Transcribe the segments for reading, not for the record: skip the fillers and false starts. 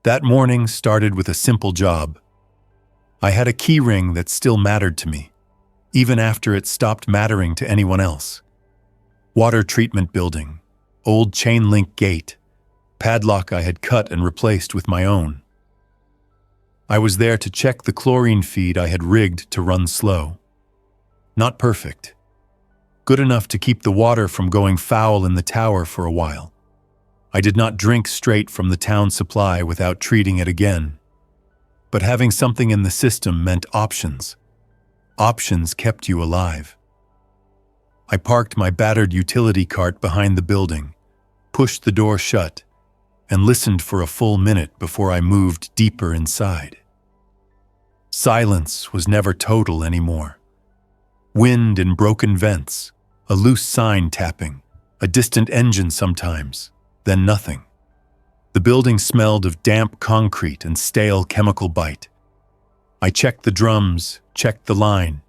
That morning started with a simple job. I had a key ring that still mattered to me, even after it stopped mattering to anyone else. Water treatment building, old chain link gate, padlock I had cut and replaced with my own. I was there to check the chlorine feed I had rigged to run slow. Not perfect. Good enough to keep the water from going foul in the tower for a while. I did not drink straight from the town supply without treating it again. But having something in the system meant options. Options kept you alive. I parked my battered utility cart behind the building, pushed the door shut, and listened for a full minute before I moved deeper inside. Silence was never total anymore. Wind in broken vents, a loose sign tapping, a distant engine sometimes, then nothing. The building smelled of damp concrete and stale chemical bite. I checked the drums, checked the line,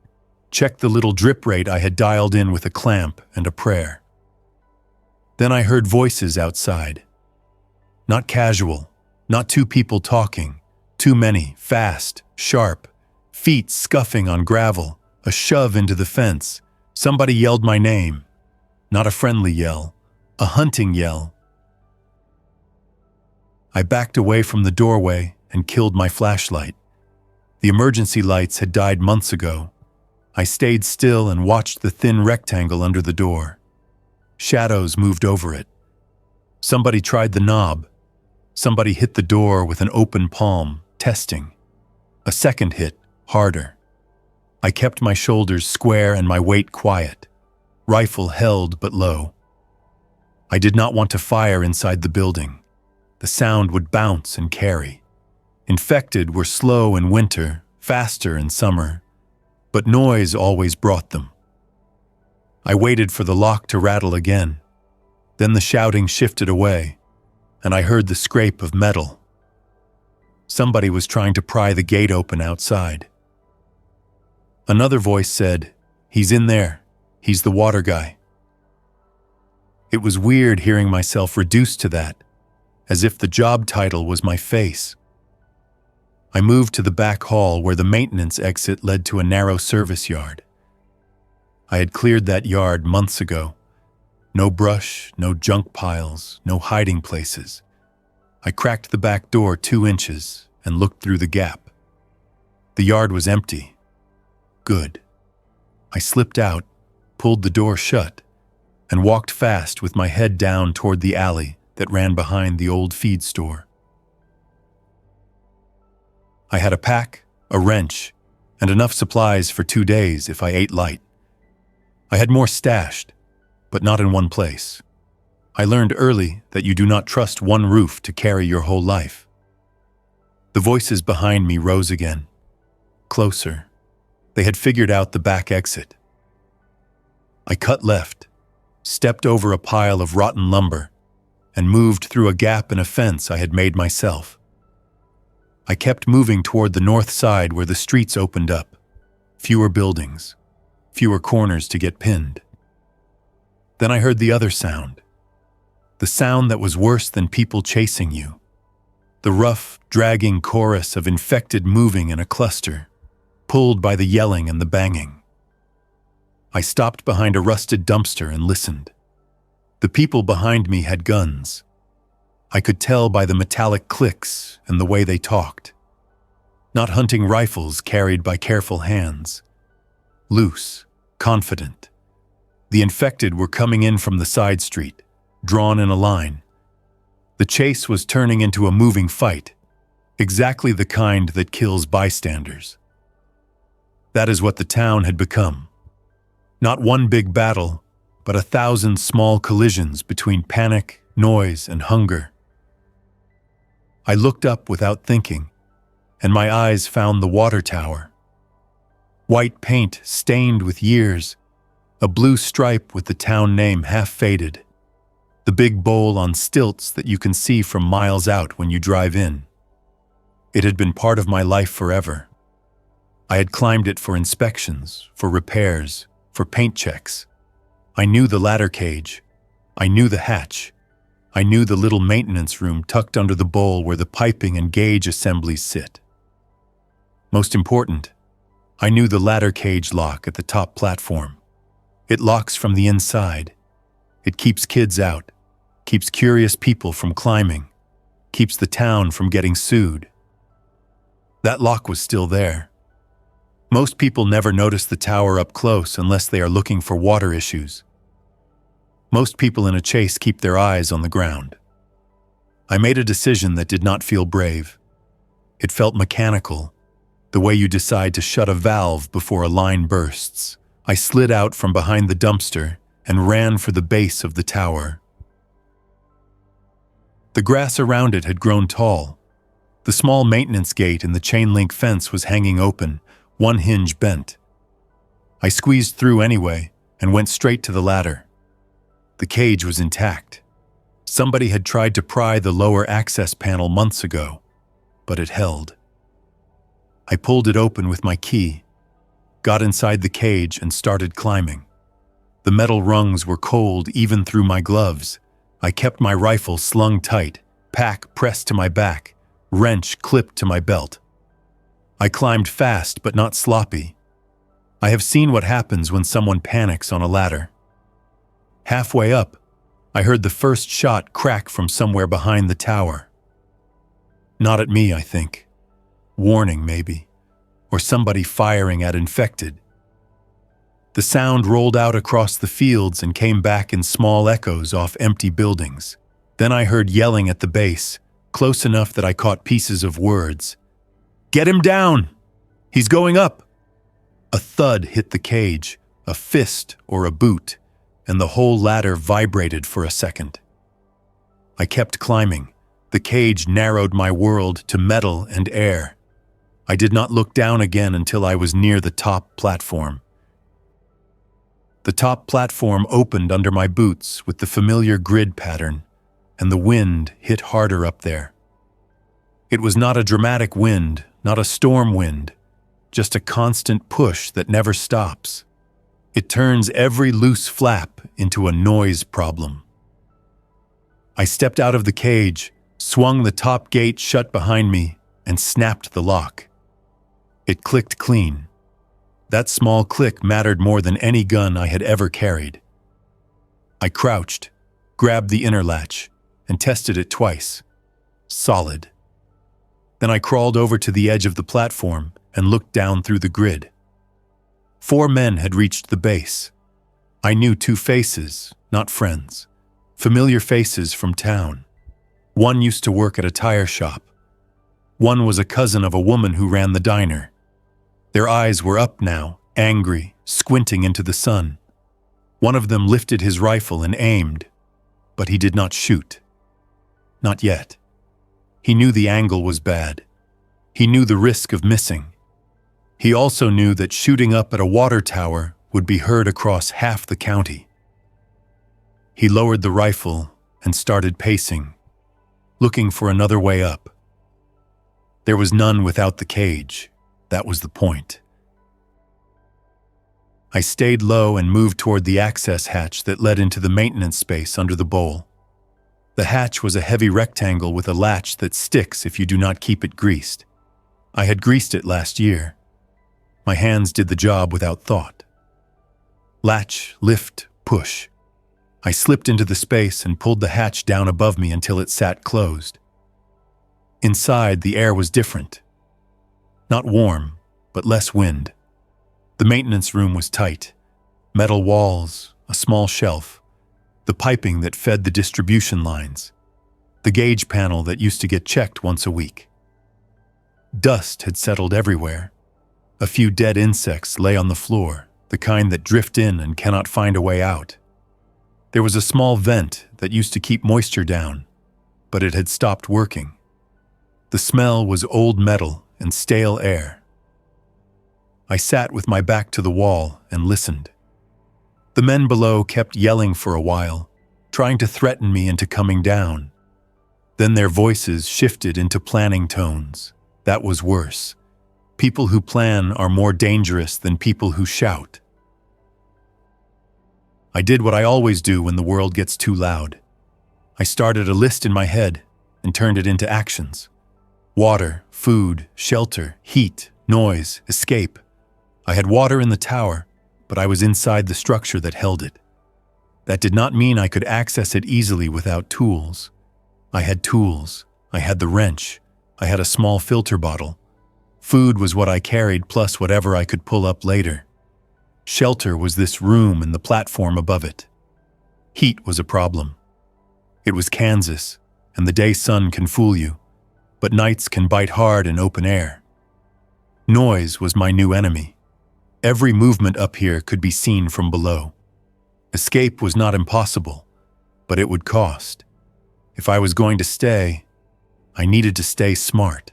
checked the little drip rate I had dialed in with a clamp and a prayer. Then I heard voices outside. Not casual, not two people talking, too many, fast, sharp, feet scuffing on gravel, a shove into the fence. Somebody yelled my name. Not a friendly yell, a hunting yell. I backed away from the doorway and killed my flashlight. The emergency lights had died months ago. I stayed still and watched the thin rectangle under the door. Shadows moved over it. Somebody tried the knob. Somebody hit the door with an open palm, testing. A second hit, harder. I kept my shoulders square and my weight quiet. Rifle held but low. I did not want to fire inside the building. The sound would bounce and carry. Infected were slow in winter, faster in summer, but noise always brought them. I waited for the lock to rattle again. Then the shouting shifted away, and I heard the scrape of metal. Somebody was trying to pry the gate open outside. Another voice said, "He's in there. He's the water guy." It was weird hearing myself reduced to that, as if the job title was my face. I moved to the back hall where the maintenance exit led to a narrow service yard. I had cleared that yard months ago. No brush, no junk piles, no hiding places. I cracked the back door 2 inches and looked through the gap. The yard was empty. Good. I slipped out, pulled the door shut, and walked fast with my head down toward the alley that ran behind the old feed store. I had a pack, a wrench, and enough supplies for 2 days if I ate light. I had more stashed, but not in one place. I learned early that you do not trust one roof to carry your whole life. The voices behind me rose again. Closer. They had figured out the back exit. I cut left, stepped over a pile of rotten lumber, and moved through a gap in a fence I had made myself. I kept moving toward the north side where the streets opened up. Fewer buildings, fewer corners to get pinned. Then I heard the other sound. The sound that was worse than people chasing you. The rough, dragging chorus of infected moving in a cluster, pulled by the yelling and the banging. I stopped behind a rusted dumpster and listened. The people behind me had guns. I could tell by the metallic clicks and the way they talked. Not hunting rifles carried by careful hands. Loose, confident. The infected were coming in from the side street, drawn in a line. The chase was turning into a moving fight, exactly the kind that kills bystanders. That is what the town had become. Not one big battle, but 1,000 small collisions between panic, noise, and hunger. I looked up without thinking, and my eyes found the water tower. White paint stained with years, a blue stripe with the town name half faded, the big bowl on stilts that you can see from miles out when you drive in. It had been part of my life forever. I had climbed it for inspections, for repairs, for paint checks. I knew the ladder cage. I knew the hatch. I knew the little maintenance room tucked under the bowl where the piping and gauge assemblies sit. Most important, I knew the ladder cage lock at the top platform. It locks from the inside. It keeps kids out, keeps curious people from climbing, keeps the town from getting sued. That lock was still there. Most people never notice the tower up close unless they are looking for water issues. Most people in a chase keep their eyes on the ground. I made a decision that did not feel brave. It felt mechanical, the way you decide to shut a valve before a line bursts. I slid out from behind the dumpster and ran for the base of the tower. The grass around it had grown tall. The small maintenance gate in the chain-link fence was hanging open, one hinge bent. I squeezed through anyway and went straight to the ladder. The cage was intact. Somebody had tried to pry the lower access panel months ago, but it held. I pulled it open with my key, got inside the cage and started climbing. The metal rungs were cold even through my gloves. I kept my rifle slung tight, pack pressed to my back, wrench clipped to my belt. I climbed fast but not sloppy. I have seen what happens when someone panics on a ladder. Halfway up, I heard the first shot crack from somewhere behind the tower. Not at me, I think. Warning, maybe. Or somebody firing at infected. The sound rolled out across the fields and came back in small echoes off empty buildings. Then I heard yelling at the base, close enough that I caught pieces of words. "Get him down! He's going up!" A thud hit the cage, a fist or a boot, and the whole ladder vibrated for a second. I kept climbing. The cage narrowed my world to metal and air. I did not look down again until I was near the top platform. The top platform opened under my boots with the familiar grid pattern, and the wind hit harder up there. It was not a dramatic wind, not a storm wind, just a constant push that never stops. It turns every loose flap into a noise problem. I stepped out of the cage, swung the top gate shut behind me, and snapped the lock. It clicked clean. That small click mattered more than any gun I had ever carried. I crouched, grabbed the inner latch, and tested it twice. Solid. Then I crawled over to the edge of the platform and looked down through the grid. 4 men had reached the base. I knew 2 faces, not friends. Familiar faces from town. One used to work at a tire shop. One was a cousin of a woman who ran the diner. Their eyes were up now, angry, squinting into the sun. One of them lifted his rifle and aimed, but he did not shoot. Not yet. He knew the angle was bad. He knew the risk of missing. He also knew that shooting up at a water tower would be heard across half the county. He lowered the rifle and started pacing, looking for another way up. There was none without the cage. That was the point. I stayed low and moved toward the access hatch that led into the maintenance space under the bowl. The hatch was a heavy rectangle with a latch that sticks if you do not keep it greased. I had greased it last year. My hands did the job without thought. Latch, lift, push. I slipped into the space and pulled the hatch down above me until it sat closed. Inside, the air was different. Not warm, but less wind. The maintenance room was tight. Metal walls, a small shelf, the piping that fed the distribution lines, the gauge panel that used to get checked once a week. Dust had settled everywhere. A few dead insects lay on the floor, the kind that drift in and cannot find a way out. There was a small vent that used to keep moisture down, but it had stopped working. The smell was old metal and stale air. I sat with my back to the wall and listened. The men below kept yelling for a while, trying to threaten me into coming down. Then their voices shifted into planning tones. That was worse. People who plan are more dangerous than people who shout. I did what I always do when the world gets too loud. I started a list in my head and turned it into actions. Water, food, shelter, heat, noise, escape. I had water in the tower, but I was inside the structure that held it. That did not mean I could access it easily without tools. I had tools. I had the wrench. I had a small filter bottle. Food was what I carried, plus whatever I could pull up later. Shelter was this room and the platform above it. Heat was a problem. It was Kansas, and the day sun can fool you, but nights can bite hard in open air. Noise was my new enemy. Every movement up here could be seen from below. Escape was not impossible, but it would cost. If I was going to stay, I needed to stay smart.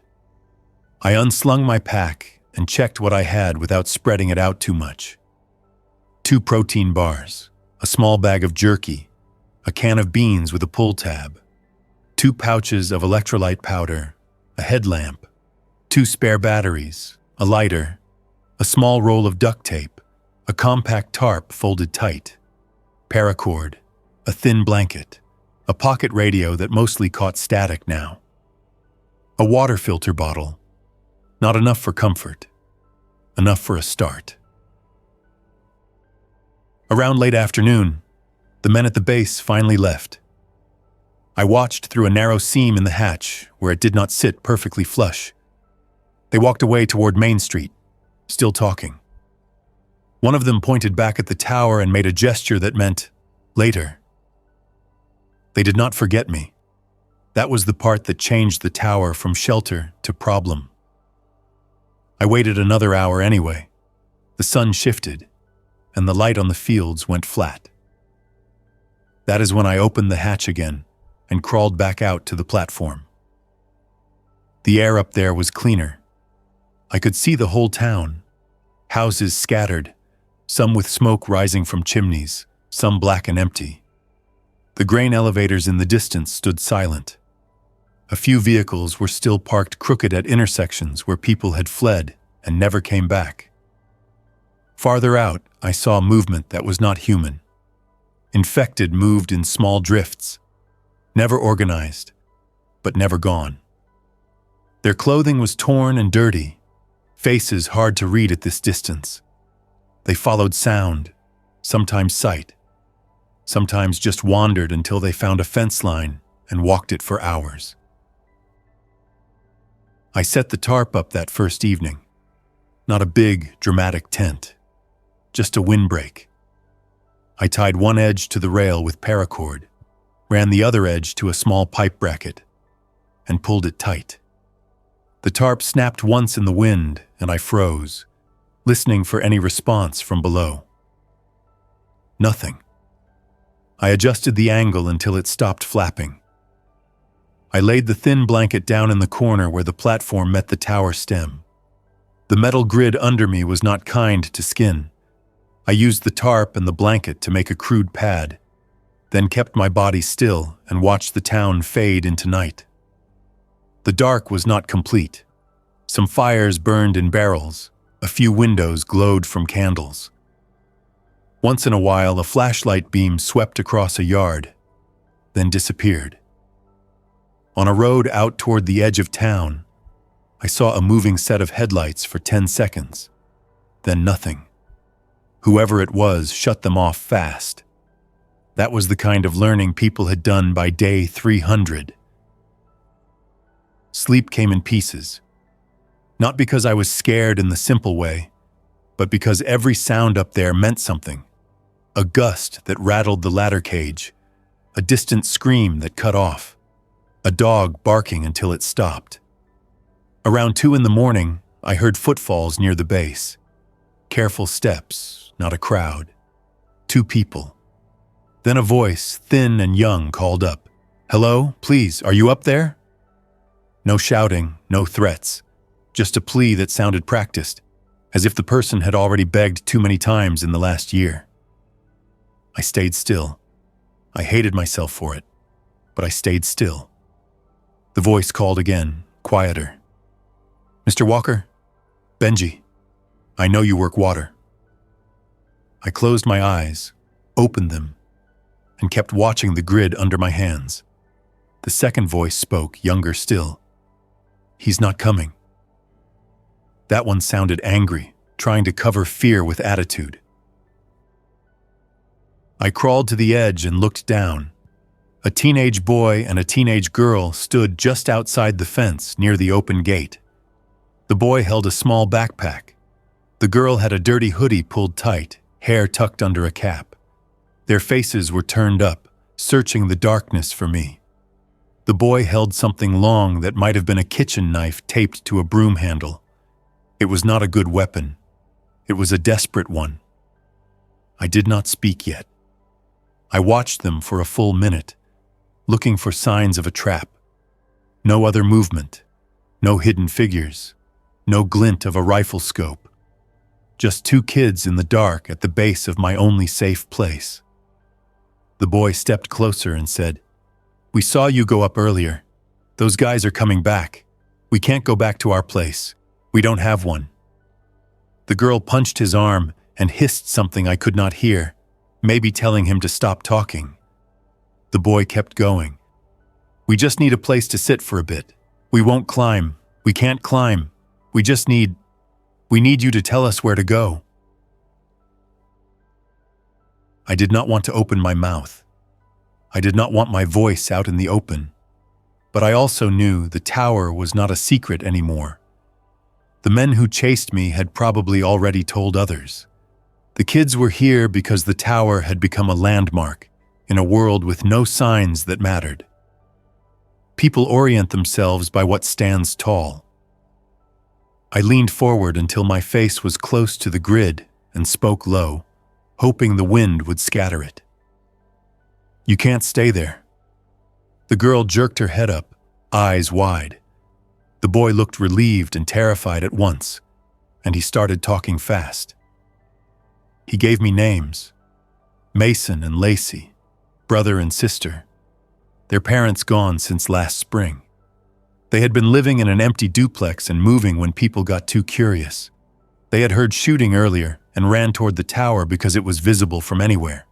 I unslung my pack and checked what I had without spreading it out too much. 2 protein bars, a small bag of jerky, a can of beans with a pull tab, 2 pouches of electrolyte powder, a headlamp, 2 spare batteries, a lighter, a small roll of duct tape, a compact tarp folded tight, paracord, a thin blanket, a pocket radio that mostly caught static now, a water filter bottle. Not enough for comfort, enough for a start. Around late afternoon, the men at the base finally left. I watched through a narrow seam in the hatch where it did not sit perfectly flush. They walked away toward Main Street, still talking. One of them pointed back at the tower and made a gesture that meant, later. They did not forget me. That was the part that changed the tower from shelter to problem. I waited another hour anyway. The sun shifted, and the light on the fields went flat. That is when I opened the hatch again and crawled back out to the platform. The air up there was cleaner. I could see the whole town. Houses scattered, some with smoke rising from chimneys, some black and empty. The grain elevators in the distance stood silent. A few vehicles were still parked crooked at intersections where people had fled and never came back. Farther out, I saw movement that was not human. Infected moved in small drifts, never organized, but never gone. Their clothing was torn and dirty, faces hard to read at this distance. They followed sound, sometimes sight, sometimes just wandered until they found a fence line and walked it for hours. I set the tarp up that first evening. Not a big, dramatic tent, just a windbreak. I tied one edge to the rail with paracord, ran the other edge to a small pipe bracket, and pulled it tight. The tarp snapped once in the wind, and I froze, listening for any response from below. Nothing. I adjusted the angle until it stopped flapping. I laid the thin blanket down in the corner where the platform met the tower stem. The metal grid under me was not kind to skin. I used the tarp and the blanket to make a crude pad, then kept my body still and watched the town fade into night. The dark was not complete. Some fires burned in barrels, a few windows glowed from candles. Once in a while, a flashlight beam swept across a yard, then disappeared. On a road out toward the edge of town, I saw a moving set of headlights for 10 seconds, then nothing. Whoever it was shut them off fast. That was the kind of learning people had done by day 300. Sleep came in pieces. Not because I was scared in the simple way, but because every sound up there meant something. A gust that rattled the ladder cage, a distant scream that cut off, a dog barking until it stopped. Around 2 a.m, I heard footfalls near the base. Careful steps, not a crowd. 2 people. Then a voice, thin and young, called up. "Hello, please, are you up there?" No shouting, no threats. Just a plea that sounded practiced, as if the person had already begged too many times in the last year. I stayed still. I hated myself for it, but I stayed still. The voice called again, quieter. "Mr. Walker? Benji, I know you work water." I closed my eyes, opened them, and kept watching the grid under my hands. The second voice spoke, younger still. He's not coming. That one sounded angry, trying to cover fear with attitude. I crawled to the edge and looked down. A teenage boy and a teenage girl stood just outside the fence near the open gate. The boy held a small backpack. The girl had a dirty hoodie pulled tight, hair tucked under a cap. Their faces were turned up, searching the darkness for me. The boy held something long that might have been a kitchen knife taped to a broom handle. It was not a good weapon. It was a desperate one. I did not speak yet. I watched them for a full minute, looking for signs of a trap. No other movement, no hidden figures, no glint of a rifle scope. Just two kids in the dark at the base of my only safe place. The boy stepped closer and said, "We saw you go up earlier. Those guys are coming back. We can't go back to our place. We don't have one." The girl punched his arm and hissed something I could not hear, maybe telling him to stop talking. The boy kept going. "We just need a place to sit for a bit. We won't climb. We can't climb. We need you to tell us where to go." I did not want to open my mouth. I did not want my voice out in the open. But I also knew the tower was not a secret anymore. The men who chased me had probably already told others. The kids were here because the tower had become a landmark in a world with no signs that mattered. People orient themselves by what stands tall. I leaned forward until my face was close to the grid and spoke low, hoping the wind would scatter it. "You can't stay there." The girl jerked her head up, eyes wide. The boy looked relieved and terrified at once, and he started talking fast. He gave me names: Mason and Lacey, brother and sister. Their parents gone since last spring. They had been living in an empty duplex and moving when people got too curious. They had heard shooting earlier and ran toward the tower because it was visible from anywhere.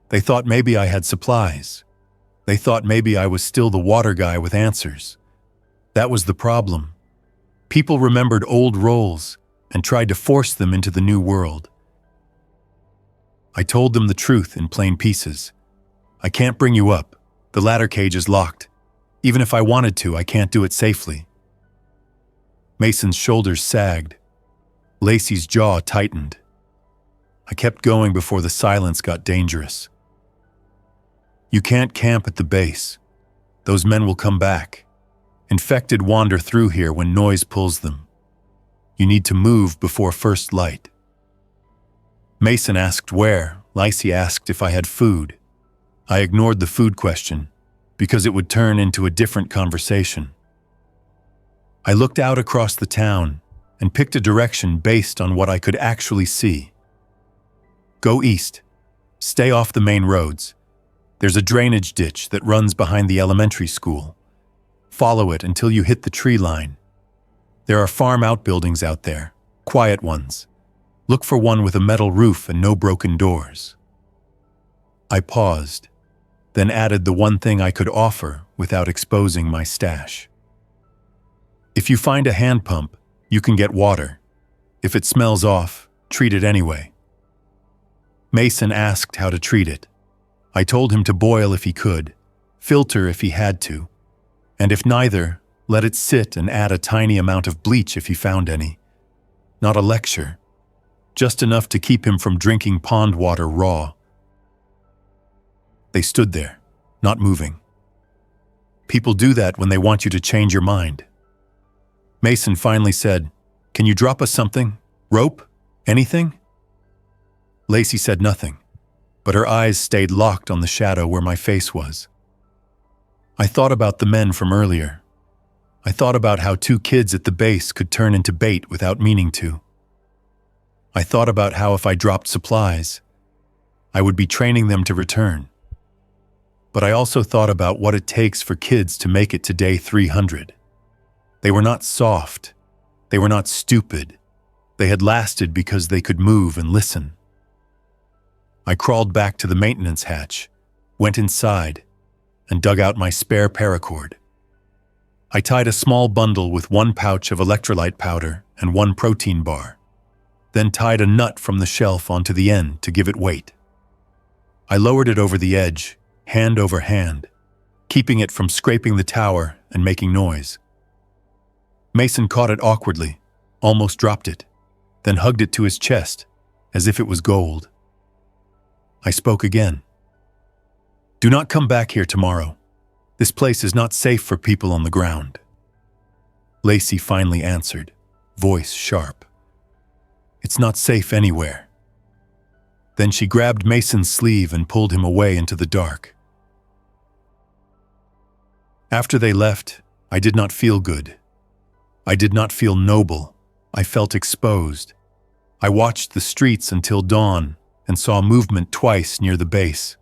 They thought maybe I had supplies. They thought maybe I was still the water guy with answers. That was the problem. People remembered old roles and tried to force them into the new world. I told them the truth in plain pieces. "I can't bring you up. The ladder cage is locked. Even if I wanted to, I can't do it safely." Mason's shoulders sagged. Lacey's jaw tightened. I kept going before the silence got dangerous. "You can't camp at the base. Those men will come back. Infected wander through here when noise pulls them. You need to move before first light." Mason asked where. Lacey asked if I had food. I ignored the food question because it would turn into a different conversation. I looked out across the town and picked a direction based on what I could actually see. "Go east. Stay off the main roads. There's a drainage ditch that runs behind the elementary school. Follow it until you hit the tree line. There are farm outbuildings out there, quiet ones. Look for one with a metal roof and no broken doors." I paused, then added the one thing I could offer without exposing my stash. "If you find a hand pump, you can get water. If it smells off, treat it anyway." Mason asked how to treat it. I told him to boil if he could, filter if he had to, and if neither, let it sit and add a tiny amount of bleach if he found any. Not a lecture, just enough to keep him from drinking pond water raw. They stood there, not moving. People do that when they want you to change your mind. Mason finally said, "Can you drop us something? Rope? Anything?" Lacey said nothing, but her eyes stayed locked on the shadow where my face was. I thought about the men from earlier. I thought about how two kids at the base could turn into bait without meaning to. I thought about how if I dropped supplies, I would be training them to return. But I also thought about what it takes for kids to make it to day 300. They were not soft. They were not stupid. They had lasted because they could move and listen. I crawled back to the maintenance hatch, went inside, and dug out my spare paracord. I tied a small bundle with one pouch of electrolyte powder and one protein bar, then tied a nut from the shelf onto the end to give it weight. I lowered it over the edge, hand over hand, keeping it from scraping the tower and making noise. Mason caught it awkwardly, almost dropped it, then hugged it to his chest, as if it was gold. I spoke again. "Do not come back here tomorrow. This place is not safe for people on the ground." Lacey finally answered, voice sharp. "It's not safe anywhere." Then she grabbed Mason's sleeve and pulled him away into the dark. After they left, I did not feel good. I did not feel noble. I felt exposed. I watched the streets until dawn and saw movement twice near the base.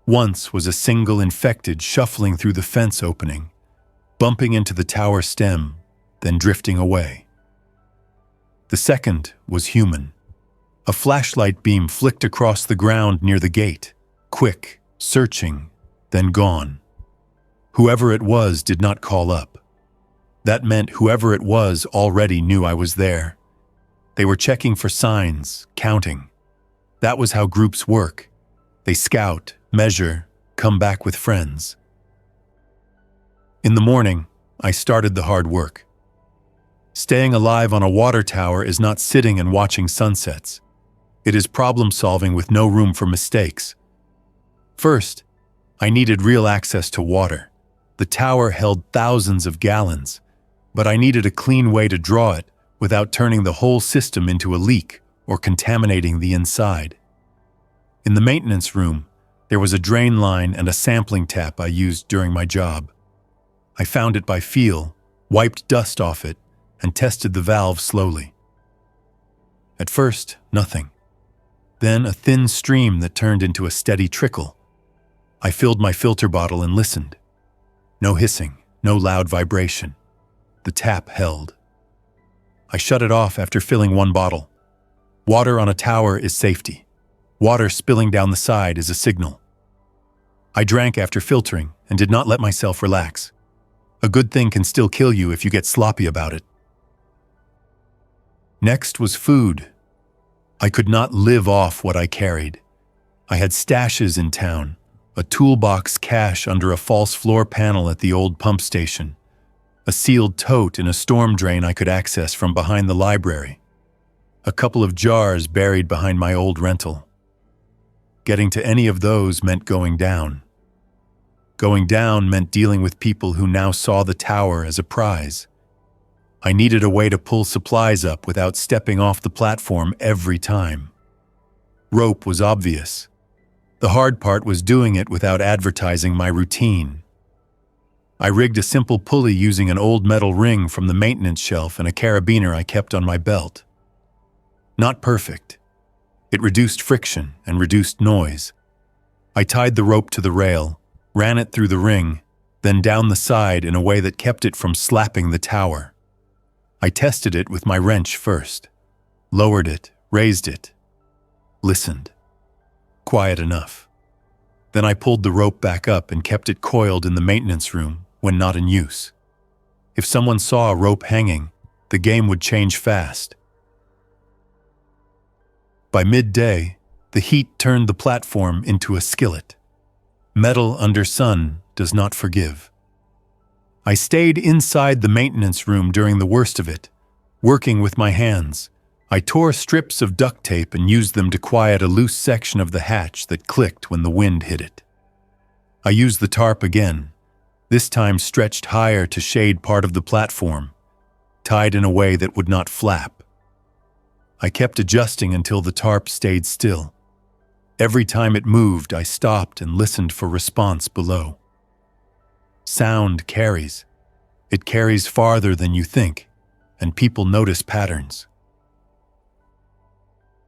Once was a single infected shuffling through the fence opening, bumping into the tower stem, then drifting away. The second was human. A flashlight beam flicked across the ground near the gate, quick, searching, then gone. Whoever it was did not call up. That meant whoever it was already knew I was there. They were checking for signs, counting. That was how groups work. They scout, measure, come back with friends. In the morning, I started the hard work. Staying alive on a water tower is not sitting and watching sunsets. It is problem-solving with no room for mistakes. First, I needed real access to water. The tower held thousands of gallons, but I needed a clean way to draw it without turning the whole system into a leak or contaminating the inside. In the maintenance room, there was a drain line and a sampling tap I used during my job. I found it by feel, wiped dust off it, and tested the valve slowly. At first, nothing. Then a thin stream that turned into a steady trickle. I filled my filter bottle and listened. No hissing, no loud vibration. The tap held. I shut it off after filling one bottle. Water on a tower is safety. Water spilling down the side is a signal. I drank after filtering and did not let myself relax. A good thing can still kill you if you get sloppy about it. Next was food. I could not live off what I carried. I had stashes in town, a toolbox cache under a false floor panel at the old pump station, a sealed tote in a storm drain I could access from behind the library, a couple of jars buried behind my old rental. Getting to any of those meant going down. Going down meant dealing with people who now saw the tower as a prize. I needed a way to pull supplies up without stepping off the platform every time. Rope was obvious. The hard part was doing it without advertising my routine. I rigged a simple pulley using an old metal ring from the maintenance shelf and a carabiner I kept on my belt. Not perfect. It reduced friction and reduced noise. I tied the rope to the rail, ran it through the ring, then down the side in a way that kept it from slapping the tower. I tested it with my wrench first, lowered it, raised it, listened. Quiet enough. Then I pulled the rope back up and kept it coiled in the maintenance room when not in use. If someone saw a rope hanging, the game would change fast. By midday, the heat turned the platform into a skillet. Metal under sun does not forgive. I stayed inside the maintenance room during the worst of it, working with my hands. I tore strips of duct tape and used them to quiet a loose section of the hatch that clicked when the wind hit it. I used the tarp again, this time stretched higher to shade part of the platform, tied in a way that would not flap. I kept adjusting until the tarp stayed still. Every time it moved, I stopped and listened for response below. Sound carries. It carries farther than you think, and people notice patterns.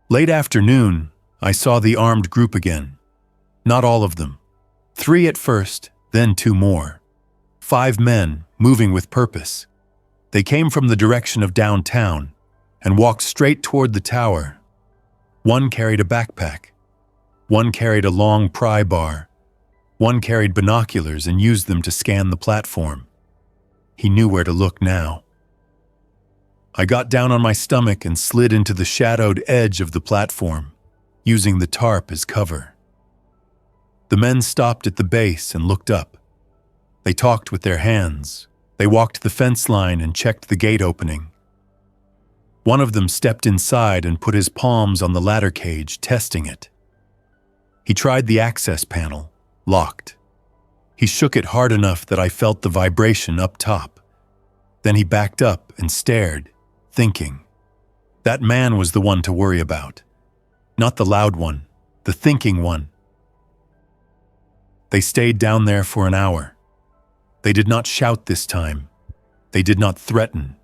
Late afternoon, I saw the armed group again. Not all of them. 3 at first, then 2 more. 5 men, moving with purpose. They came from the direction of downtown and walked straight toward the tower. One carried a backpack. One carried a long pry bar. One carried binoculars and used them to scan the platform. He knew where to look now. I got down on my stomach and slid into the shadowed edge of the platform, using the tarp as cover. The men stopped at the base and looked up. They talked with their hands. They walked the fence line and checked the gate opening. One of them stepped inside and put his palms on the ladder cage, testing it. He tried the access panel, locked. He shook it hard enough that I felt the vibration up top. Then he backed up and stared, thinking. That man was the one to worry about. Not the loud one, the thinking one. They stayed down there for an hour. They did not shout this time. They did not threaten.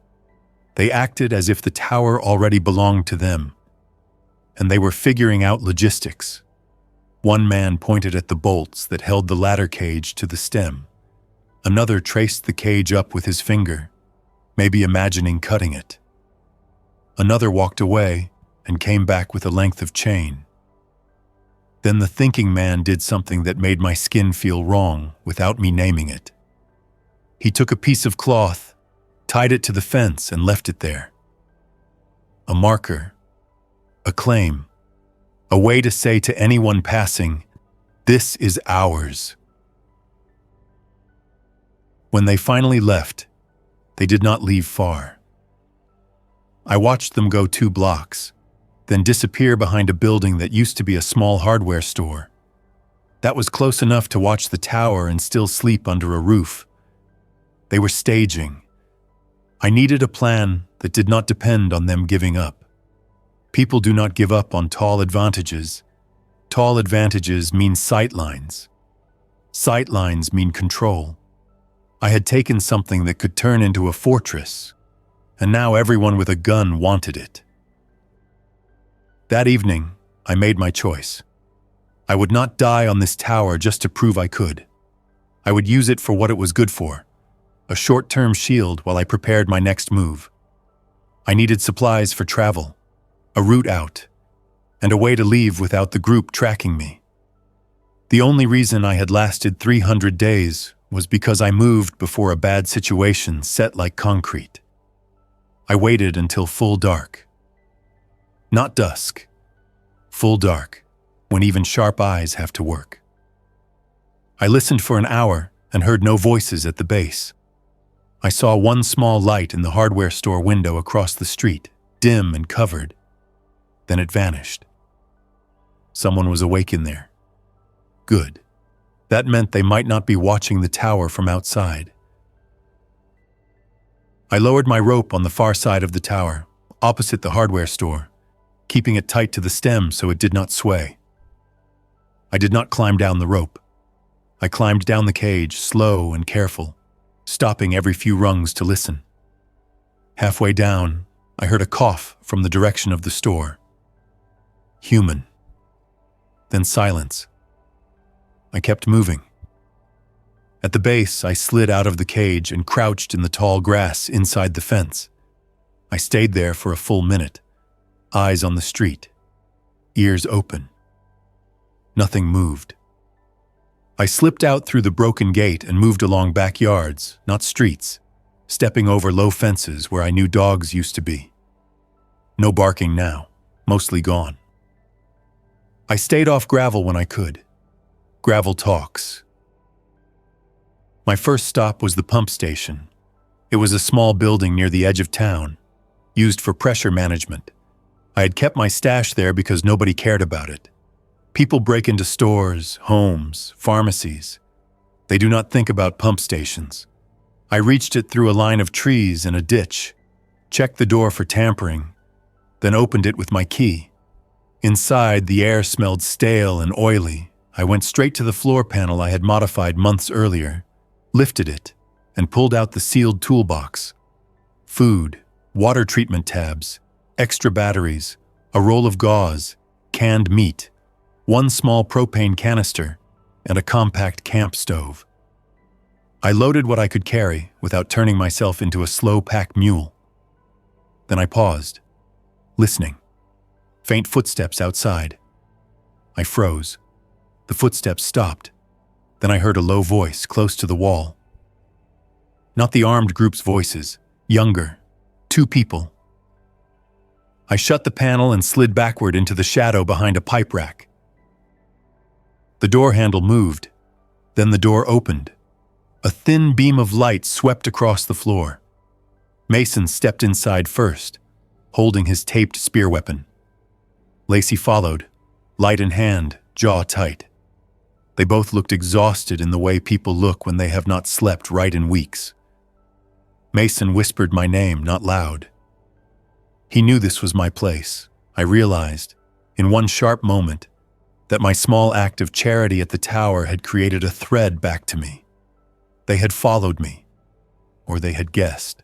They acted as if the tower already belonged to them. And they were figuring out logistics. One man pointed at the bolts that held the ladder cage to the stem. Another traced the cage up with his finger, maybe imagining cutting it. Another walked away and came back with a length of chain. Then the thinking man did something that made my skin feel wrong without me naming it. He took a piece of cloth, tied it to the fence, and left it there. A marker, a claim, a way to say to anyone passing, "This is ours." When they finally left, they did not leave far. I watched them go 2 blocks, then disappear behind a building that used to be a small hardware store. That was close enough to watch the tower and still sleep under a roof. They were staging. I needed a plan that did not depend on them giving up. People do not give up on tall advantages. Tall advantages mean sightlines. Sightlines mean control. I had taken something that could turn into a fortress, and now everyone with a gun wanted it. That evening, I made my choice. I would not die on this tower just to prove I could. I would use it for what it was good for, a short-term shield while I prepared my next move. I needed supplies for travel, a route out, and a way to leave without the group tracking me. The only reason I had lasted 300 days was because I moved before a bad situation set like concrete. I waited until full dark. Not dusk, full dark, when even sharp eyes have to work. I listened for an hour and heard no voices at the base. I saw one small light in the hardware store window across the street, dim and covered. Then it vanished. Someone was awake in there. Good. That meant they might not be watching the tower from outside. I lowered my rope on the far side of the tower, opposite the hardware store, keeping it tight to the stem so it did not sway. I did not climb down the rope. I climbed down the cage, slow and careful, stopping every few rungs to listen. Halfway down, I heard a cough from the direction of the store. Human. Then silence. I kept moving. At the base, I slid out of the cage and crouched in the tall grass inside the fence. I stayed there for a full minute, eyes on the street, ears open. Nothing moved. I slipped out through the broken gate and moved along backyards, not streets, stepping over low fences where I knew dogs used to be. No barking now, mostly gone. I stayed off gravel when I could. Gravel talks. My first stop was the pump station. It was a small building near the edge of town, used for pressure management. I had kept my stash there because nobody cared about it. People break into stores, homes, pharmacies. They do not think about pump stations. I reached it through a line of trees and a ditch, checked the door for tampering, then opened it with my key. Inside, the air smelled stale and oily. I went straight to the floor panel I had modified months earlier, lifted it, and pulled out the sealed toolbox. Food, water treatment tabs, extra batteries, a roll of gauze, canned meat, one small propane canister, and a compact camp stove. I loaded what I could carry without turning myself into a slow-pack mule. Then I paused, listening. Faint footsteps outside. I froze. The footsteps stopped. Then I heard a low voice close to the wall. Not the armed group's voices, younger, 2 people. I shut the panel and slid backward into the shadow behind a pipe rack. The door handle moved, then the door opened. A thin beam of light swept across the floor. Mason stepped inside first, holding his taped spear weapon. Lacey followed, light in hand, jaw tight. They both looked exhausted in the way people look when they have not slept right in weeks. Mason whispered my name, not loud. He knew this was my place. I realized, in one sharp moment, that my small act of charity at the tower had created a thread back to me. They had followed me, or they had guessed,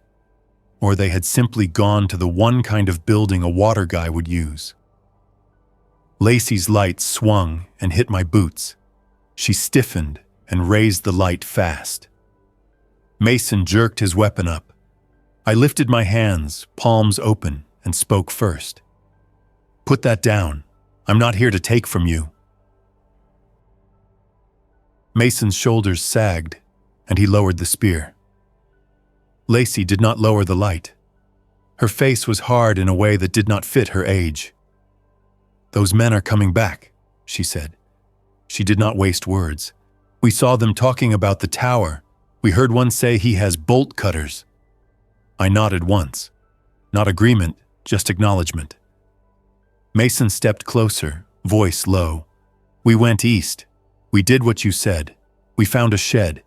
or they had simply gone to the one kind of building a water guy would use. Lacey's light swung and hit my boots. She stiffened and raised the light fast. Mason jerked his weapon up. I lifted my hands, palms open, and spoke first. "Put that down. I'm not here to take from you." Mason's shoulders sagged, and he lowered the spear. Lacey did not lower the light. Her face was hard in a way that did not fit her age. "Those men are coming back," she said. She did not waste words. "We saw them talking about the tower. We heard one say he has bolt cutters." I nodded once. Not agreement, just acknowledgement. Mason stepped closer, voice low. "We went east. We did what you said. We found a shed.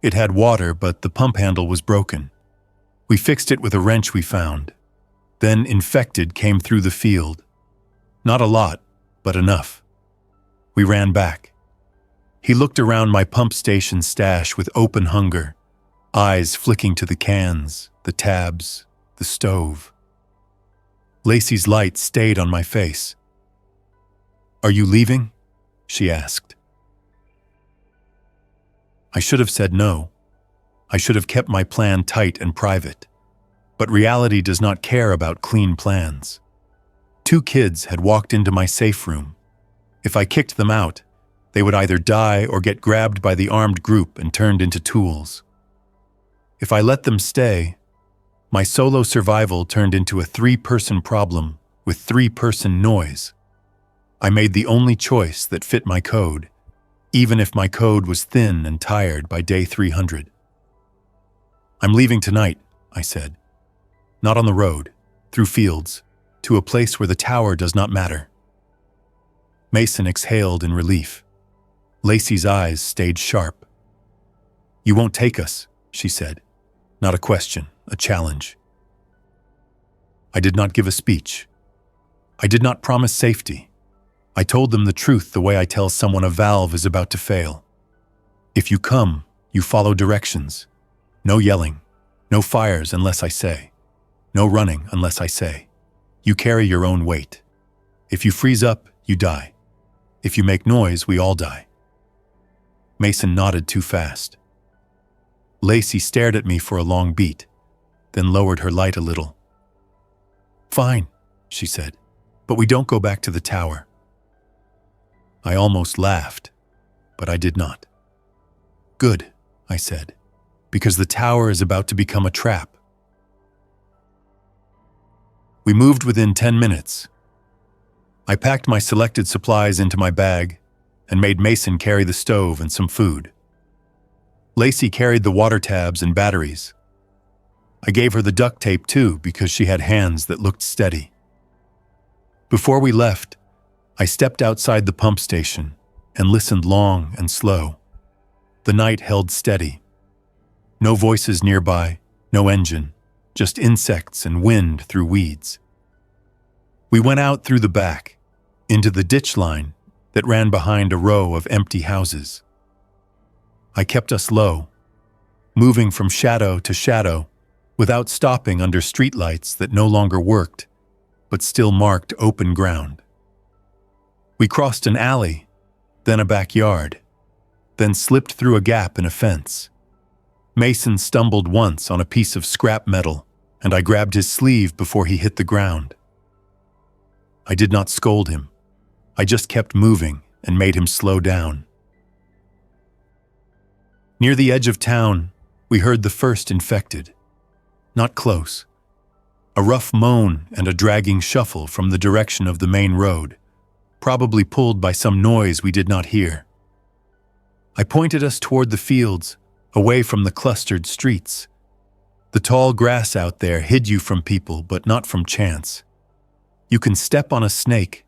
It had water, but the pump handle was broken. We fixed it with a wrench we found. Then infected came through the field. Not a lot, but enough. We ran back." He looked around my pump station stash with open hunger, eyes flicking to the cans, the tabs, the stove. Lacey's light stayed on my face. "Are you leaving?" she asked. I should have said no. I should have kept my plan tight and private. But reality does not care about clean plans. 2 kids had walked into my safe room. If I kicked them out, they would either die or get grabbed by the armed group and turned into tools. If I let them stay, my solo survival turned into a 3-person problem with 3-person noise. I made the only choice that fit my code, even if my code was thin and tired by day 300. "I'm leaving tonight," I said. "Not on the road, through fields, to a place where the tower does not matter." Mason exhaled in relief. Lacey's eyes stayed sharp. "You won't take us," she said. Not a question, a challenge. I did not give a speech. I did not promise safety. I told them the truth the way I tell someone a valve is about to fail. If you come, you follow directions. No yelling, no fires unless I say. No running unless I say. You carry your own weight. If you freeze up, you die. If you make noise, we all die. Mason nodded too fast. Lacey stared at me for a long beat, then lowered her light a little. "Fine," she said, "but we don't go back to the tower." I almost laughed, but I did not. "Good," I said, "because the tower is about to become a trap." We moved within 10 minutes. I packed my selected supplies into my bag and made Mason carry the stove and some food. Lacey carried the water tabs and batteries. I gave her the duct tape too because she had hands that looked steady. Before we left, I stepped outside the pump station and listened long and slow. The night held steady. No voices nearby, no engine, just insects and wind through weeds. We went out through the back, into the ditch line that ran behind a row of empty houses. I kept us low, moving from shadow to shadow without stopping under streetlights that no longer worked, but still marked open ground. We crossed an alley, then a backyard, then slipped through a gap in a fence. Mason stumbled once on a piece of scrap metal, and I grabbed his sleeve before he hit the ground. I did not scold him. I just kept moving and made him slow down. Near the edge of town, we heard the first infected. Not close. A rough moan and a dragging shuffle from the direction of the main road, probably pulled by some noise we did not hear. I pointed us toward the fields, away from the clustered streets. The tall grass out there hid you from people, but not from chance. You can step on a snake,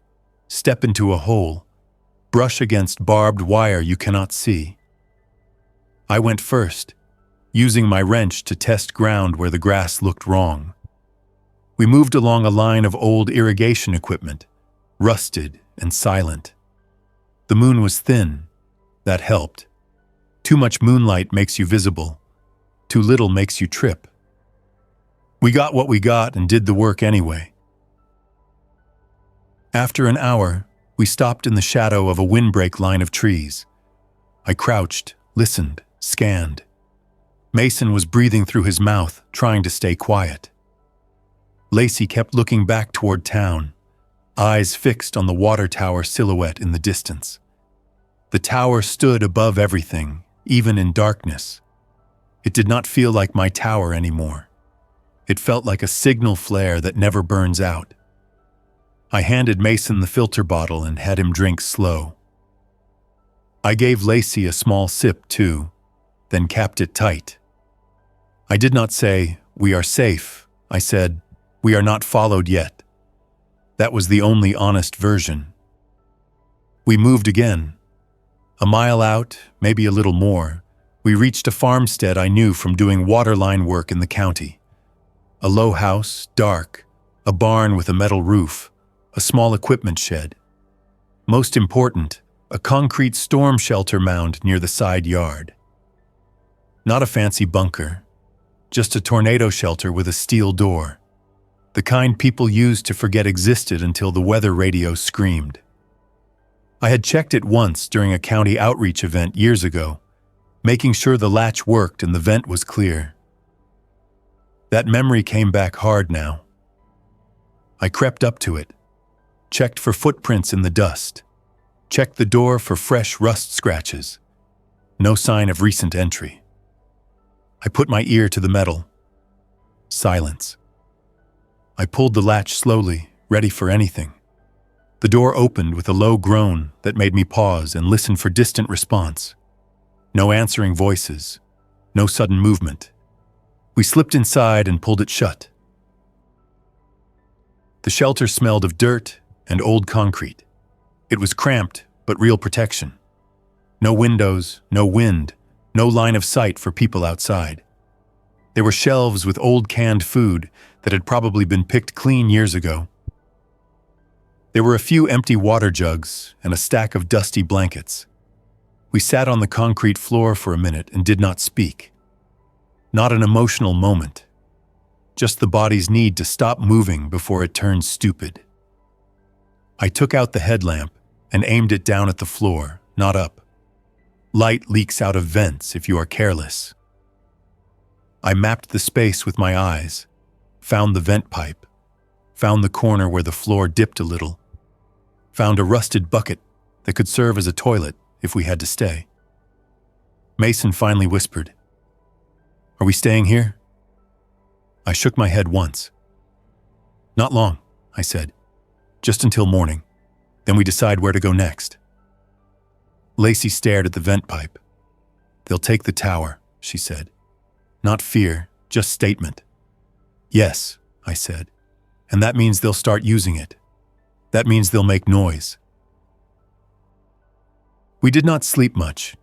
step into a hole, brush against barbed wire you cannot see. I went first, using my wrench to test ground where the grass looked wrong. We moved along a line of old irrigation equipment, rusted and silent. The moon was thin. That helped. Too much moonlight makes you visible. Too little makes you trip. We got what we got and did the work anyway. After an hour, we stopped in the shadow of a windbreak line of trees. I crouched, listened, scanned. Mason was breathing through his mouth, trying to stay quiet. Lacey kept looking back toward town, eyes fixed on the water tower silhouette in the distance. The tower stood above everything, even in darkness. It did not feel like my tower anymore. It felt like a signal flare that never burns out. I handed Mason the filter bottle and had him drink slow. I gave Lacey a small sip too, then capped it tight. I did not say, "We are safe." I said, "We are not followed yet." That was the only honest version. We moved again. A mile out, maybe a little more, we reached a farmstead I knew from doing waterline work in the county. A low house, dark, a barn with a metal roof, a small equipment shed. Most important, a concrete storm shelter mound near the side yard. Not a fancy bunker, just a tornado shelter with a steel door. The kind people used to forget existed until the weather radio screamed. I had checked it once during a county outreach event years ago, making sure the latch worked and the vent was clear. That memory came back hard now. I crept up to it, checked for footprints in the dust, checked the door for fresh rust scratches. No sign of recent entry. I put my ear to the metal. Silence. I pulled the latch slowly, ready for anything. The door opened with a low groan that made me pause and listen for distant response. No answering voices, no sudden movement. We slipped inside and pulled it shut. The shelter smelled of dirt and old concrete. It was cramped, but real protection. No windows, no wind, no line of sight for people outside. There were shelves with old canned food that had probably been picked clean years ago. There were a few empty water jugs and a stack of dusty blankets. We sat on the concrete floor for a minute and did not speak. Not an emotional moment. Just the body's need to stop moving before it turns stupid. I took out the headlamp and aimed it down at the floor, not up. Light leaks out of vents if you are careless. I mapped the space with my eyes, found the vent pipe, found the corner where the floor dipped a little, found a rusted bucket that could serve as a toilet if we had to stay. Mason finally whispered, "Are we staying here?" I shook my head once. "Not long," I said. "Just until morning. Then we decide where to go next." Lacey stared at the vent pipe. "They'll take the tower," she said. "Not fear, just statement." "Yes," I said. "And that means they'll start using it. That means they'll make noise." We did not sleep much.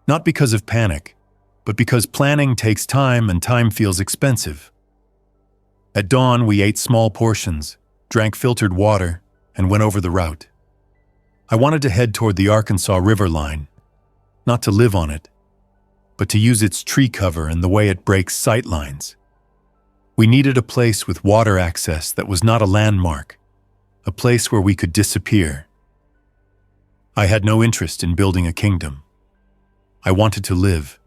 Not because of panic, but because planning takes time and time feels expensive. At dawn, we ate small portions, drank filtered water, and went over the route. I wanted to head toward the Arkansas River line, not to live on it, but to use its tree cover and the way it breaks sight lines. We needed a place with water access that was not a landmark, a place where we could disappear. I had no interest in building a kingdom. I wanted to live.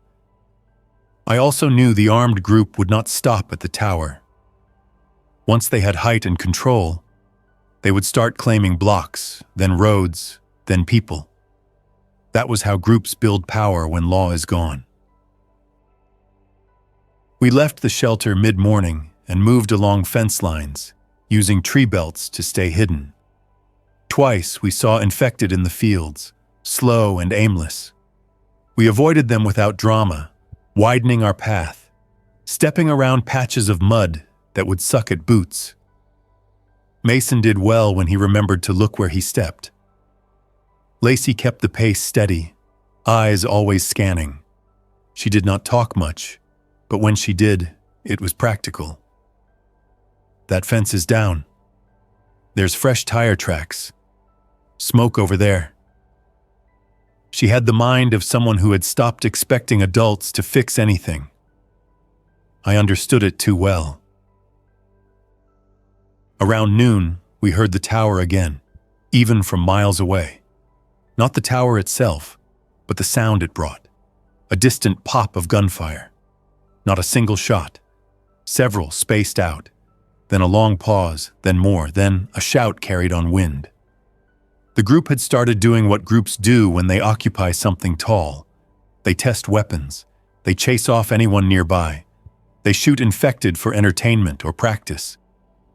I also knew the armed group would not stop at the tower. Once they had height and control, they would start claiming blocks, then roads, then people. That was how groups build power when law is gone. We left the shelter mid-morning and moved along fence lines, using tree belts to stay hidden. Twice we saw infected in the fields, slow and aimless. We avoided them without drama, widening our path, stepping around patches of mud that would suck at boots. Mason did well when he remembered to look where he stepped. Lacey kept the pace steady, eyes always scanning. She did not talk much, but when she did, it was practical. That fence is down. There's fresh tire tracks. Smoke over there. She had the mind of someone who had stopped expecting adults to fix anything. I understood it too well. Around noon, we heard the tower again, even from miles away. Not the tower itself, but the sound it brought. A distant pop of gunfire. Not a single shot. Several spaced out. Then a long pause, then more, then a shout carried on wind. The group had started doing what groups do when they occupy something tall. They test weapons. They chase off anyone nearby. They shoot infected for entertainment or practice.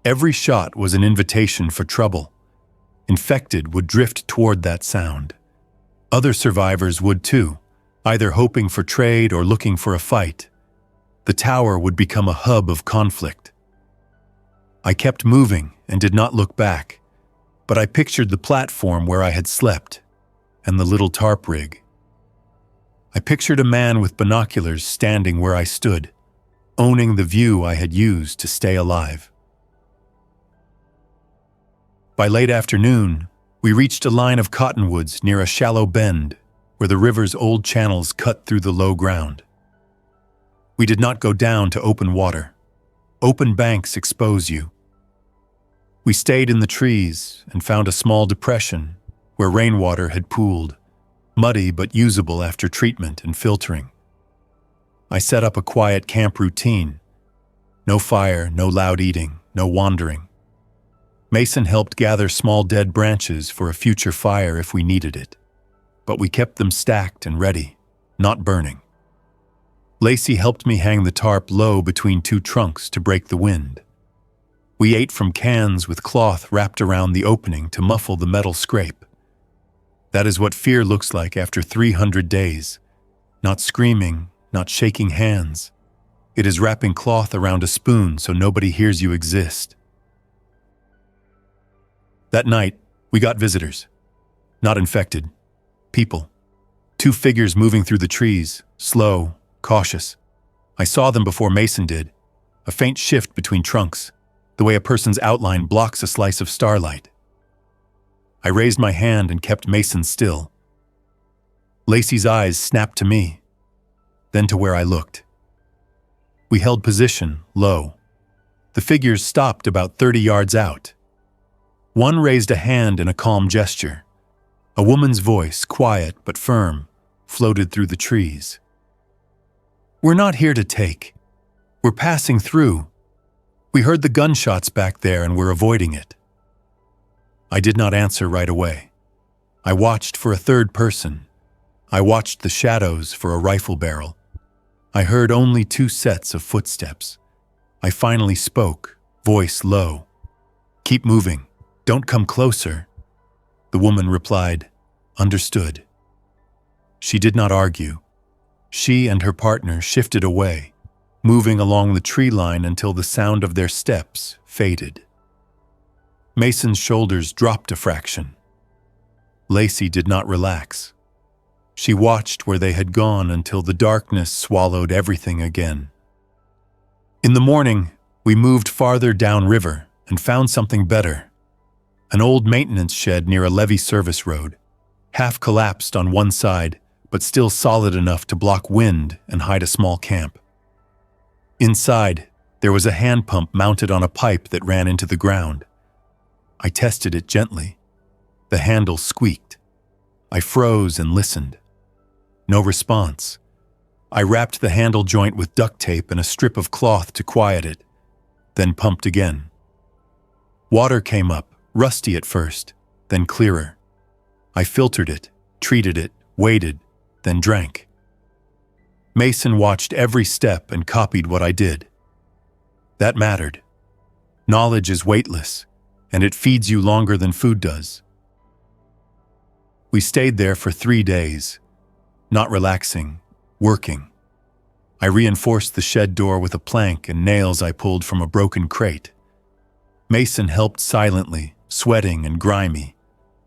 Every shot was an invitation for trouble. Infected would drift toward that sound. Other survivors would too, either hoping for trade or looking for a fight. The tower would become a hub of conflict. I kept moving and did not look back, but I pictured the platform where I had slept and the little tarp rig. I pictured a man with binoculars standing where I stood, owning the view I had used to stay alive. By late afternoon, we reached a line of cottonwoods near a shallow bend where the river's old channels cut through the low ground. We did not go down to open water. Open banks expose you. We stayed in the trees and found a small depression where rainwater had pooled, muddy but usable after treatment and filtering. I set up a quiet camp routine. No fire, no loud eating, no wandering. Mason helped gather small dead branches for a future fire if we needed it, but we kept them stacked and ready, not burning. Lacey helped me hang the tarp low between two trunks to break the wind. We ate from cans with cloth wrapped around the opening to muffle the metal scrape. That is what fear looks like after 300 days. Not screaming, not shaking hands. It is wrapping cloth around a spoon so nobody hears you exist. That night, we got visitors. Not infected. People. 2 figures moving through the trees, slow, cautious. I saw them before Mason did. A faint shift between trunks, the way a person's outline blocks a slice of starlight. I raised my hand and kept Mason still. Lacey's eyes snapped to me, then to where I looked. We held position, low. The figures stopped about 30 yards out. One raised a hand in a calm gesture. A woman's voice, quiet but firm, floated through the trees. "We're not here to take. We're passing through. We heard the gunshots back there and we're avoiding it." I did not answer right away. I watched for a third person. I watched the shadows for a rifle barrel. I heard only 2 sets of footsteps. I finally spoke, voice low. "Keep moving. Don't come closer." The woman replied, "Understood." She did not argue. She and her partner shifted away, moving along the tree line until the sound of their steps faded. Mason's shoulders dropped a fraction. Lacey did not relax. She watched where they had gone until the darkness swallowed everything again. In the morning, we moved farther downriver and found something better. An old maintenance shed near a levee service road, half collapsed on one side, but still solid enough to block wind and hide a small camp. Inside, there was a hand pump mounted on a pipe that ran into the ground. I tested it gently. The handle squeaked. I froze and listened. No response. I wrapped the handle joint with duct tape and a strip of cloth to quiet it, then pumped again. Water came up, rusty at first, then clearer. I filtered it, treated it, waited, then drank. Mason watched every step and copied what I did. That mattered. Knowledge is weightless, and it feeds you longer than food does. We stayed there for 3 days, not relaxing, working. I reinforced the shed door with a plank and nails I pulled from a broken crate. Mason helped silently, sweating and grimy,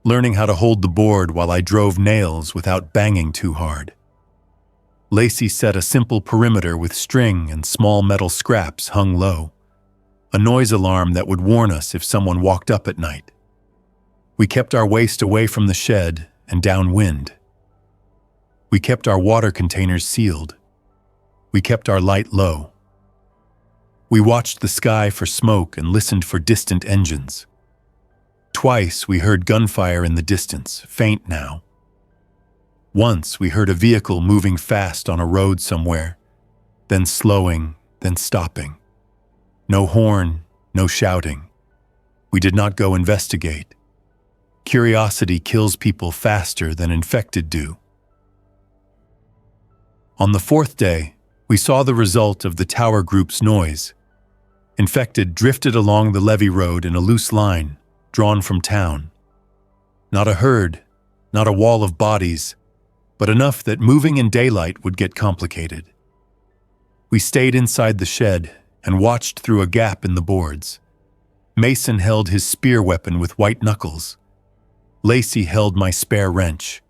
learning how to hold the board while I drove nails without banging too hard. Lacey set a simple perimeter with string and small metal scraps hung low, a noise alarm that would warn us if someone walked up at night. We kept our waste away from the shed and downwind. We kept our water containers sealed. We kept our light low. We watched the sky for smoke and listened for distant engines. Twice we heard gunfire in the distance, faint now. Once we heard a vehicle moving fast on a road somewhere, then slowing, then stopping. No horn, no shouting. We did not go investigate. Curiosity kills people faster than infected do. On the 4th day, we saw the result of the tower group's noise. Infected drifted along the levee road in a loose line, drawn from town. Not a herd, not a wall of bodies, but enough that moving in daylight would get complicated. We stayed inside the shed and watched through a gap in the boards. Mason held his spear weapon with white knuckles. Lacey held my spare wrench.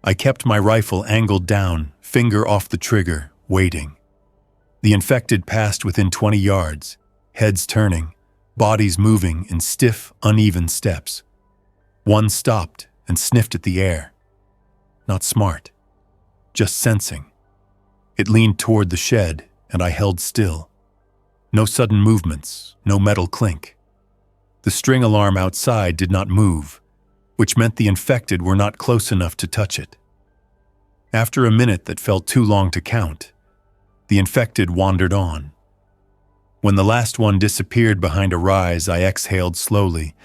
I kept my rifle angled down, finger off the trigger, waiting. The infected passed within 20 yards, heads turning, bodies moving in stiff, uneven steps. One stopped and sniffed at the air. Not smart, just sensing. It leaned toward the shed, and I held still. No sudden movements, no metal clink. The string alarm outside did not move, which meant the infected were not close enough to touch it. After a minute that felt too long to count, the infected wandered on. When the last one disappeared behind a rise, I exhaled slowly,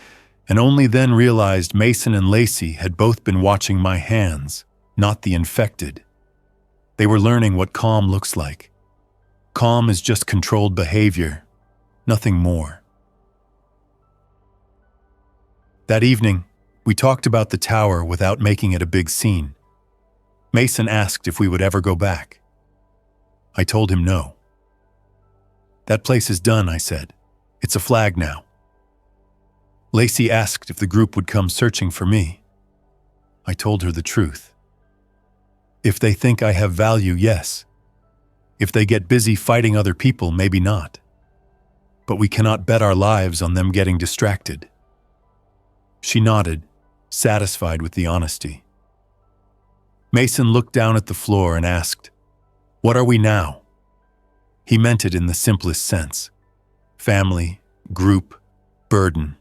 and only then realized Mason and Lacey had both been watching my hands, not the infected. They were learning what calm looks like. Calm is just controlled behavior, nothing more. That evening, we talked about the tower without making it a big scene. Mason asked if we would ever go back. I told him no. That place is done, I said. It's a flag now. Lacey asked if the group would come searching for me. I told her the truth. If they think I have value, yes. If they get busy fighting other people, maybe not. But we cannot bet our lives on them getting distracted. She nodded, satisfied with the honesty. Mason looked down at the floor and asked, "What are we now?" He meant it in the simplest sense. Family, group, burden.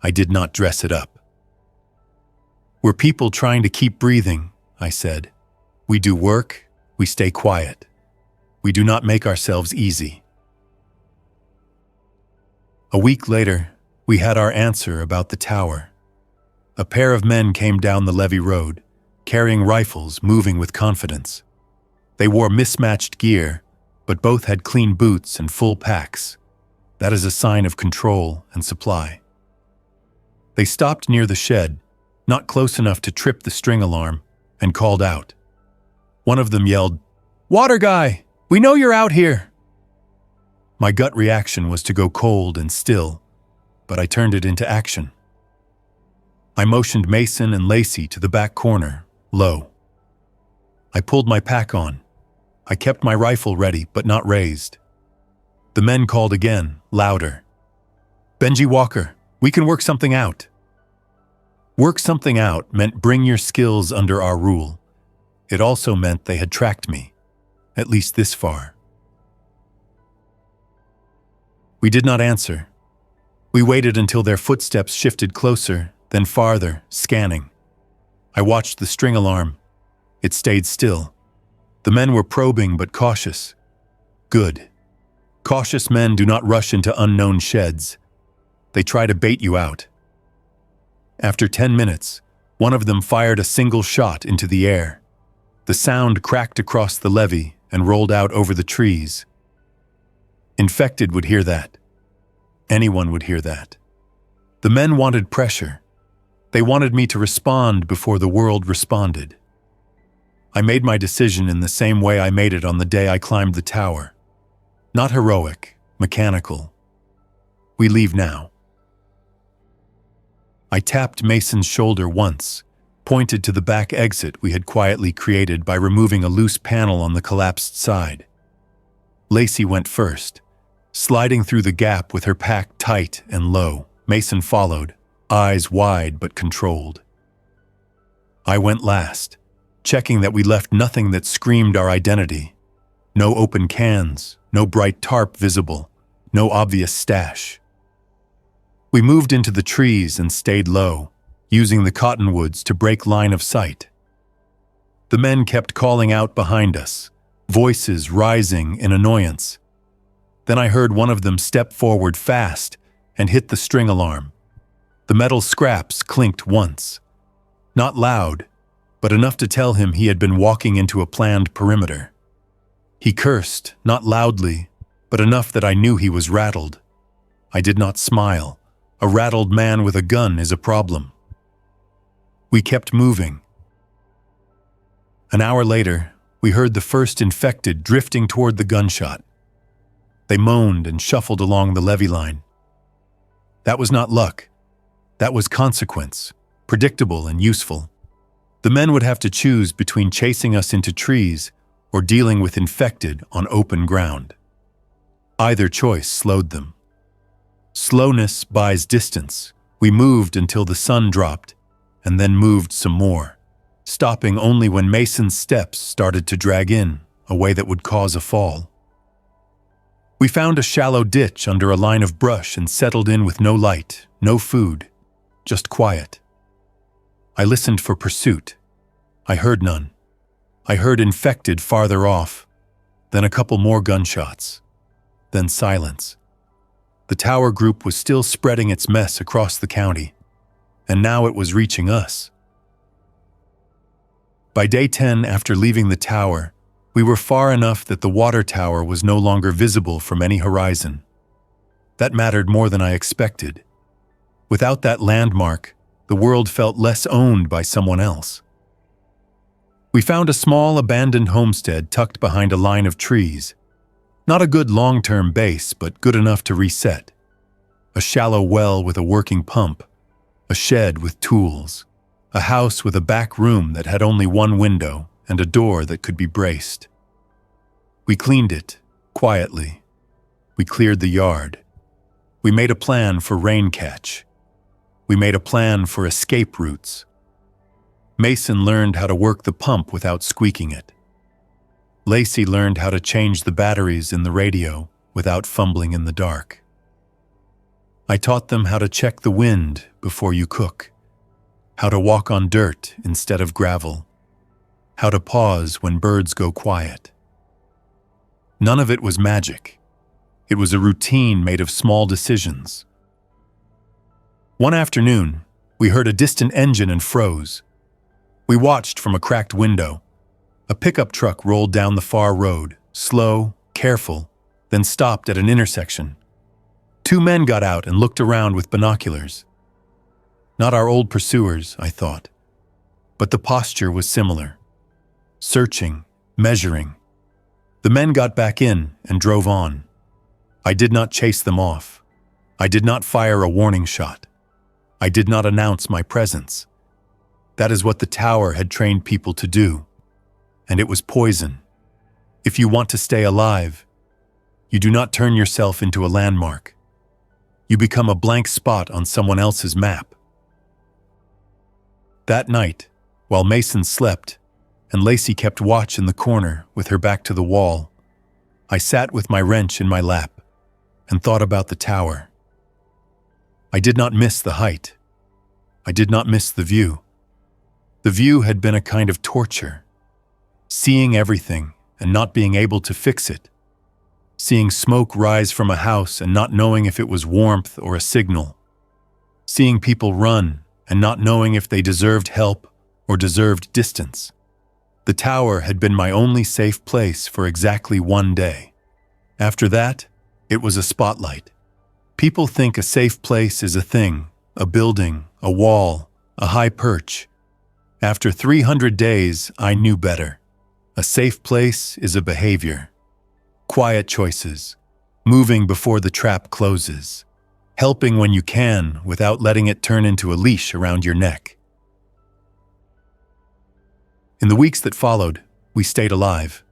I did not dress it up. "We're people trying to keep breathing," I said. "We do work, we stay quiet. We do not make ourselves easy." A week later, we had our answer about the tower. A pair of men came down the levee road, carrying rifles, moving with confidence. They wore mismatched gear, but both had clean boots and full packs. That is a sign of control and supply. They stopped near the shed, not close enough to trip the string alarm, and called out. One of them yelled, "Water guy, we know you're out here." My gut reaction was to go cold and still, but I turned it into action. I motioned Mason and Lacey to the back corner, low. I pulled my pack on. I kept my rifle ready, but not raised. The men called again, louder. "Benji Walker, we can work something out." Work something out meant bring your skills under our rule. It also meant they had tracked me, at least this far. We did not answer. We waited until their footsteps shifted closer, then farther, scanning. I watched the string alarm. It stayed still. The men were probing but cautious. Good. Cautious men do not rush into unknown sheds. They try to bait you out. After 10 minutes, one of them fired a single shot into the air. The sound cracked across the levee and rolled out over the trees. Infected would hear that. Anyone would hear that. The men wanted pressure. They wanted me to respond before the world responded. I made my decision in the same way I made it on the day I climbed the tower. Not heroic, mechanical. We leave now. I tapped Mason's shoulder once, pointed to the back exit we had quietly created by removing a loose panel on the collapsed side. Lacey went first, sliding through the gap with her pack tight and low. Mason followed, eyes wide but controlled. I went last, checking that we left nothing that screamed our identity. No open cans, no bright tarp visible, no obvious stash. We moved into the trees and stayed low, using the cottonwoods to break line of sight. The men kept calling out behind us, voices rising in annoyance. Then I heard one of them step forward fast and hit the string alarm. The metal scraps clinked once. Not loud, but enough to tell him he had been walking into a planned perimeter. He cursed, not loudly, but enough that I knew he was rattled. I did not smile. A rattled man with a gun is a problem. We kept moving. An hour later, we heard the first infected drifting toward the gunshot. They moaned and shuffled along the levee line. That was not luck. That was consequence, predictable and useful. The men would have to choose between chasing us into trees or dealing with infected on open ground. Either choice slowed them. Slowness buys distance. We moved until the sun dropped, and then moved some more, stopping only when Mason's steps started to drag in, a way that would cause a fall. We found a shallow ditch under a line of brush and settled in with no light, no food, just quiet. I listened for pursuit. I heard none. I heard infected farther off, then a couple more gunshots, then silence. The tower group was still spreading its mess across the county, and now it was reaching us. By day 10 after leaving the tower, we were far enough that the water tower was no longer visible from any horizon. That mattered more than I expected. Without that landmark, the world felt less owned by someone else. We found a small abandoned homestead tucked behind a line of trees. Not a good long-term base, but good enough to reset. A shallow well with a working pump, a shed with tools, a house with a back room that had only one window and a door that could be braced. We cleaned it, quietly. We cleared the yard. We made a plan for rain catch. We made a plan for escape routes. Mason learned how to work the pump without squeaking it. Lacey learned how to change the batteries in the radio without fumbling in the dark. I taught them how to check the wind before you cook, how to walk on dirt instead of gravel, how to pause when birds go quiet. None of it was magic. It was a routine made of small decisions. One afternoon, we heard a distant engine and froze. We watched from a cracked window. A pickup truck rolled down the far road, slow, careful, then stopped at an intersection. Two men got out and looked around with binoculars. Not our old pursuers, I thought. But the posture was similar. Searching, measuring. The men got back in and drove on. I did not chase them off. I did not fire a warning shot. I did not announce my presence. That is what the tower had trained people to do. And it was poison. If you want to stay alive, you do not turn yourself into a landmark. You become a blank spot on someone else's map. That night, while Mason slept, and Lacey kept watch in the corner with her back to the wall, I sat with my wrench in my lap and thought about the tower. I did not miss the height. I did not miss the view. The view had been a kind of torture. Seeing everything and not being able to fix it. Seeing smoke rise from a house and not knowing if it was warmth or a signal. Seeing people run and not knowing if they deserved help or deserved distance. The tower had been my only safe place for exactly 1 day. After that, it was a spotlight. People think a safe place is a thing, a building, a wall, a high perch. After 300 days, I knew better. A safe place is a behavior. Quiet choices, moving before the trap closes, helping when you can without letting it turn into a leash around your neck. In the weeks that followed, we stayed alive.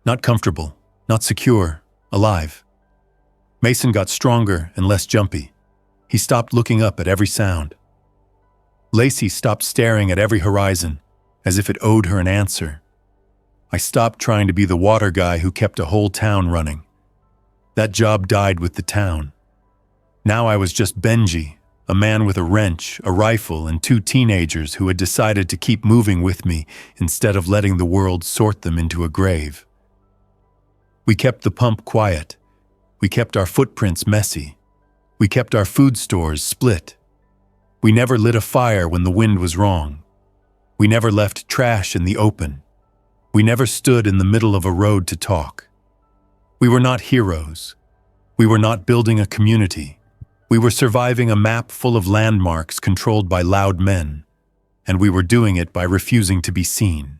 Not comfortable, not secure, alive. Mason got stronger and less jumpy. He stopped looking up at every sound. Lacey stopped staring at every horizon, as if it owed her an answer. I stopped trying to be the water guy who kept a whole town running. That job died with the town. Now I was just Benji, a man with a wrench, a rifle, and 2 teenagers who had decided to keep moving with me instead of letting the world sort them into a grave. We kept the pump quiet. We kept our footprints messy. We kept our food stores split. We never lit a fire when the wind was wrong. We never left trash in the open. We never stood in the middle of a road to talk. We were not heroes. We were not building a community. We were surviving a map full of landmarks controlled by loud men, and we were doing it by refusing to be seen.